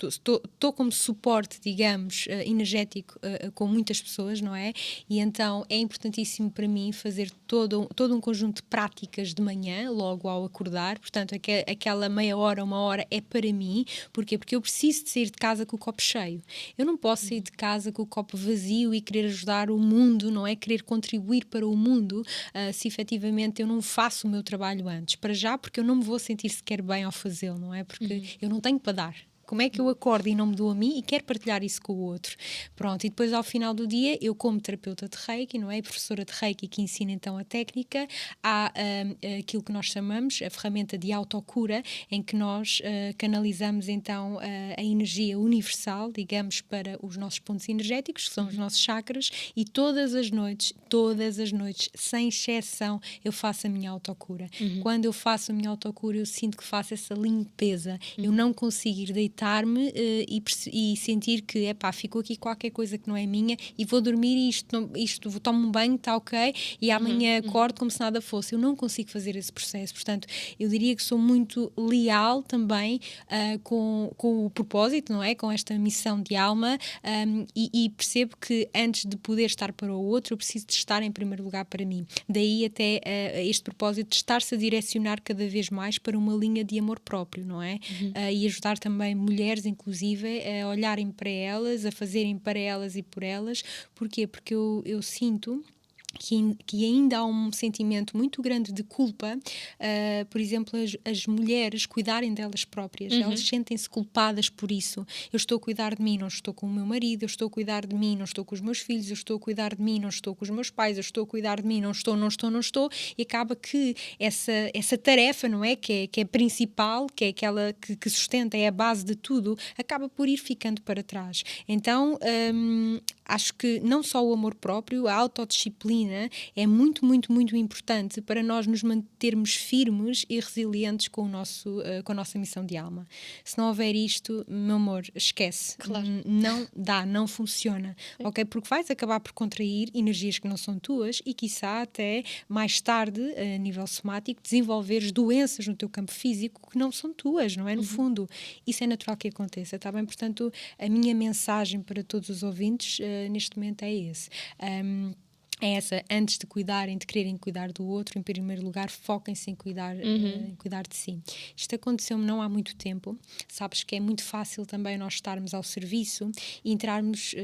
estou como suporte, digamos, energético com muitas pessoas, não é? E então é importantíssimo para mim fazer todo um conjunto de práticas de manhã, logo ao acordar, portanto, aquela meia hora, uma hora é para mim. Porquê? Porque eu preciso de sair de casa com o copo cheio. Eu não posso sair de casa com o copo vazio e querer ajudar o mundo, não é? Querer contribuir para o mundo, se efetivamente eu não faço o meu trabalho antes. Para já, porque eu não me vou sentir sequer bem ao fazê-lo, não é? Porque eu não tenho para dar. Como é que eu acordo e não me dou a mim e quero partilhar isso com o outro? Pronto, e depois ao final do dia, eu como terapeuta de Reiki, não é? E professora de Reiki que ensina então a técnica, há aquilo que nós chamamos a ferramenta de autocura, em que nós canalizamos então a energia universal, digamos, para os nossos pontos energéticos, que são os nossos chakras, e todas as noites, sem exceção, eu faço a minha autocura. Quando eu faço a minha autocura, eu sinto que faço essa limpeza. Eu não consigo ir deitar-me e sentir que, ficou aqui qualquer coisa que não é minha e vou dormir e isto tomo um banho, está ok, e amanhã acordo como se nada fosse. Eu não consigo fazer esse processo, portanto, eu diria que sou muito leal também com o propósito, não é? Com esta missão de alma, e percebo que antes de poder estar para o outro, eu preciso de estar em primeiro lugar para mim. Daí até este propósito de estar-se a direcionar cada vez mais para uma linha de amor próprio, não é? E ajudar também mulheres, inclusive, a olharem para elas, a fazerem para elas e por elas. Porquê? Porque eu sinto que ainda há um sentimento muito grande de culpa, por exemplo, as mulheres cuidarem delas próprias, elas sentem-se culpadas por isso. Eu estou a cuidar de mim, não estou com o meu marido, eu estou a cuidar de mim, não estou com os meus filhos, eu estou a cuidar de mim, não estou com os meus pais, eu estou a cuidar de mim, não estou, e acaba que essa tarefa, não é? Que é principal, que é aquela que sustenta, é a base de tudo, acaba por ir ficando para trás. Então, acho que não só o amor próprio, a autodisciplina é muito, muito, muito importante para nós nos mantermos firmes e resilientes com a nossa missão de alma. Se não houver isto, meu amor, esquece. Claro. Não dá, não funciona. Ok? Porque vais acabar por contrair energias que não são tuas e, quiçá, até mais tarde, a nível somático, desenvolveres doenças no teu campo físico que não são tuas, não é? No fundo, isso é natural que aconteça, está bem? Portanto, a minha mensagem para todos os ouvintes neste momento é esse. É essa, antes de cuidarem, de quererem cuidar do outro, em primeiro lugar, foquem-se em cuidar de si. Isto aconteceu-me não há muito tempo. Sabes que é muito fácil também nós estarmos ao serviço e entrarmos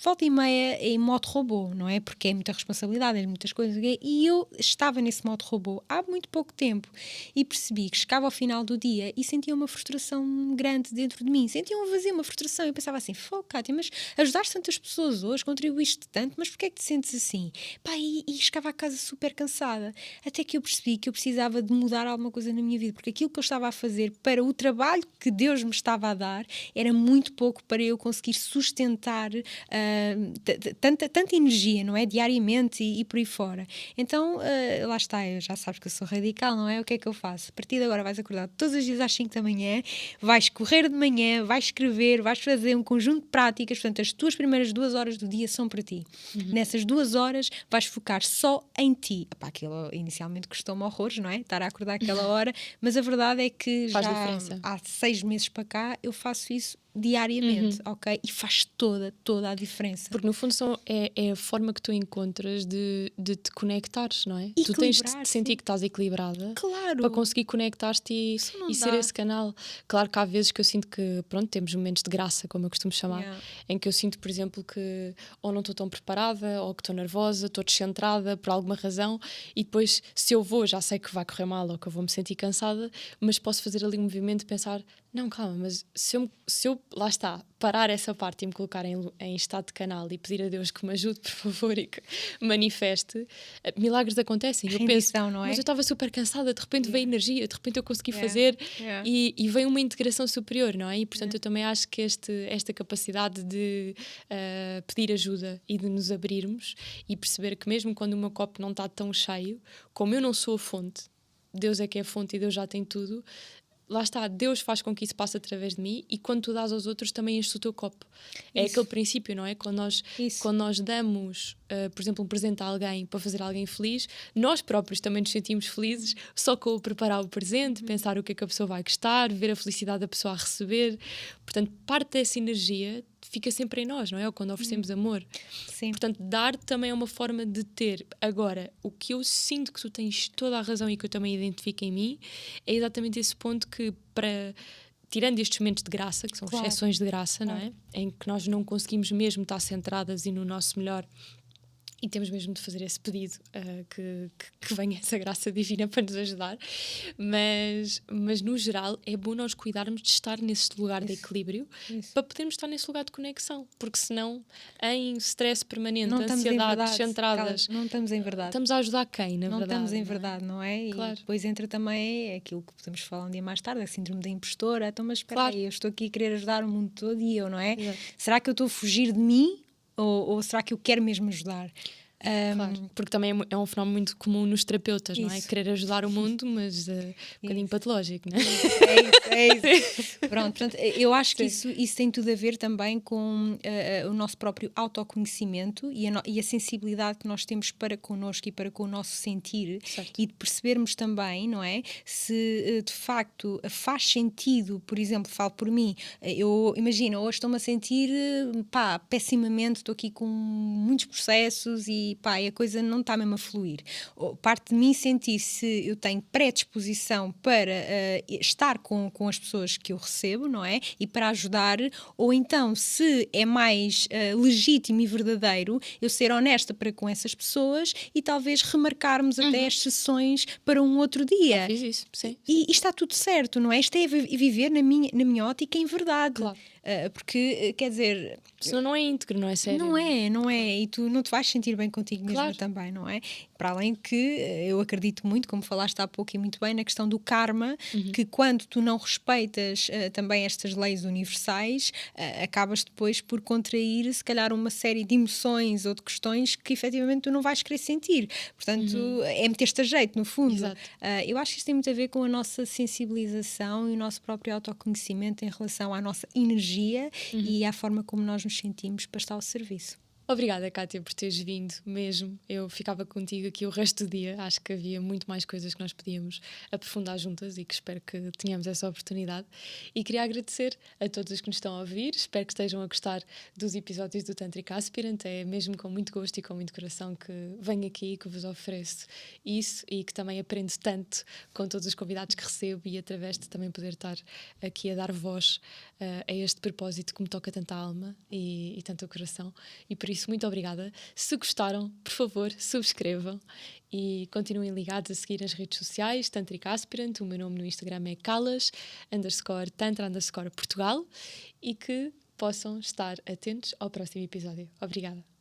volta e meia em modo robô, não é? Porque é muita responsabilidade, é muitas coisas. E eu estava nesse modo robô há muito pouco tempo e percebi que chegava ao final do dia e sentia uma frustração grande dentro de mim. Sentia um vazio, uma frustração. Eu pensava assim, Cátia, mas ajudaste tantas pessoas hoje, contribuíste tanto, mas porquê é que te sentes assim? E chegava a casa super cansada. Até que eu percebi que eu precisava de mudar alguma coisa na minha vida, porque aquilo que eu estava a fazer para o trabalho que Deus me estava a dar era muito pouco para eu conseguir sustentar tanta energia, não é? Diariamente e por aí fora. Então, lá está, já sabes que eu sou radical, não é? O que é que eu faço? A partir de agora vais acordar todos os dias às 5 da manhã, vais correr de manhã, vais escrever, vais fazer um conjunto de práticas, portanto, as tuas primeiras 2 horas do dia são para ti. Nessas 2 horas vais focar só em ti. Aquilo inicialmente custou-me horrores, não é? Estar a acordar aquela hora, mas a verdade é que Faz já diferença. há 6 meses para cá eu faço isso diariamente, ok? E faz toda a diferença. Porque no fundo é a forma que tu encontras de te conectares, não é? Tu tens de te sentir que estás equilibrada, claro, para conseguir conectar-te e ser esse canal. Claro que há vezes que eu sinto que, pronto, temos momentos de graça, como eu costumo chamar, em que eu sinto, por exemplo, que ou não estou tão preparada, ou que estou nervosa, estou descentrada por alguma razão, e depois, se eu vou, já sei que vai correr mal ou que eu vou me sentir cansada, mas posso fazer ali um movimento de pensar, não, calma, mas se eu lá está, parar essa parte e me colocar em estado de canal e pedir a Deus que me ajude, por favor, e que manifeste, milagres acontecem. Eu penso, não é? mas eu estava super cansada, de repente veio energia, de repente eu consegui fazer e veio uma integração superior, não é? E portanto eu também acho que esta capacidade de pedir ajuda e de nos abrirmos e perceber que mesmo quando o meu copo não está tão cheio, como eu não sou a fonte, Deus é que é a fonte e Deus já tem tudo. Lá está, Deus faz com que isso passe através de mim e quando tu dás aos outros também enches o teu copo. É aquele princípio, não é? Quando nós damos, por exemplo, um presente a alguém para fazer alguém feliz, nós próprios também nos sentimos felizes só com o preparar o presente, pensar o que é que a pessoa vai gostar, ver a felicidade da pessoa a receber. Portanto, parte dessa energia fica sempre em nós, não é? Ou quando oferecemos amor. Sim. Portanto, dar também é uma forma de ter. Agora, o que eu sinto que tu tens toda a razão e que eu também identifico em mim é exatamente esse ponto que, tirando estes momentos de graça, que são exceções de graça, não é? Em que nós não conseguimos mesmo estar centradas e no nosso melhor, e temos mesmo de fazer esse pedido que venha essa graça divina para nos ajudar, mas no geral é bom nós cuidarmos de estar nesse lugar de equilíbrio para podermos estar nesse lugar de conexão, porque senão em stress permanente, ansiedade, descentradas, não estamos em verdade. Estamos a ajudar quem, na verdade? Não estamos em verdade, não é? Claro. E depois entra também aquilo que podemos falar um dia mais tarde, a síndrome da impostora. Então, mas espera aí, eu estou aqui a querer ajudar o mundo todo e eu, não é? Exato. Será que eu estou a fugir de mim? Ou será que eu quero mesmo ajudar? Claro, porque também é um fenómeno muito comum nos terapeutas, não é? Querer ajudar o mundo, mas um bocadinho patológico, não é? É isso. Pronto, portanto, eu acho que isso tem tudo a ver também com o nosso próprio autoconhecimento e a sensibilidade que nós temos para connosco e para com o nosso sentir. Certo. E de percebermos também, não é? Se de facto faz sentido, por exemplo, falo por mim, eu imagino, hoje estou-me a sentir pessimamente, estou aqui com muitos processos e a coisa não está mesmo a fluir. Parte de mim sentir se eu tenho predisposição para estar com as pessoas que eu recebo, não é? E para ajudar, ou então se é mais legítimo e verdadeiro eu ser honesta para com essas pessoas e talvez remarcarmos até as sessões para um outro dia. Fiz isso, sim. E está tudo certo, não é? Isto é viver na minha ótica em verdade. Claro. Porque, quer dizer... Senão não é íntegro, não é sério? Não é. E tu não te vais sentir bem contigo mesmo também, não é? Para além de que eu acredito muito, como falaste há pouco e muito bem, na questão do karma, que quando tu não respeitas também estas leis universais, acabas depois por contrair, se calhar, uma série de emoções ou de questões que efetivamente tu não vais querer sentir. Portanto, é meter-te a jeito, no fundo. Exato. Eu acho que isto tem muito a ver com a nossa sensibilização e o nosso próprio autoconhecimento em relação à nossa energia e à forma como nós nos sentimos para estar ao serviço. Obrigada, Kátia, por teres vindo mesmo. Eu ficava contigo aqui o resto do dia. Acho que havia muito mais coisas que nós podíamos aprofundar juntas e que espero que tenhamos essa oportunidade. E queria agradecer a todos os que nos estão a ouvir. Espero que estejam a gostar dos episódios do Tantric Aspirant. É mesmo com muito gosto e com muito coração que venho aqui e que vos ofereço isso e que também aprendo tanto com todos os convidados que recebo e através de também poder estar aqui a dar voz a este propósito que me toca tanta alma e tanto o coração. E por isso, muito obrigada. Se gostaram, por favor, subscrevam e continuem ligados a seguir as redes sociais, Tantric Aspirant. O meu nome no Instagram é Calas_Tantra_Portugal e que possam estar atentos ao próximo episódio. Obrigada.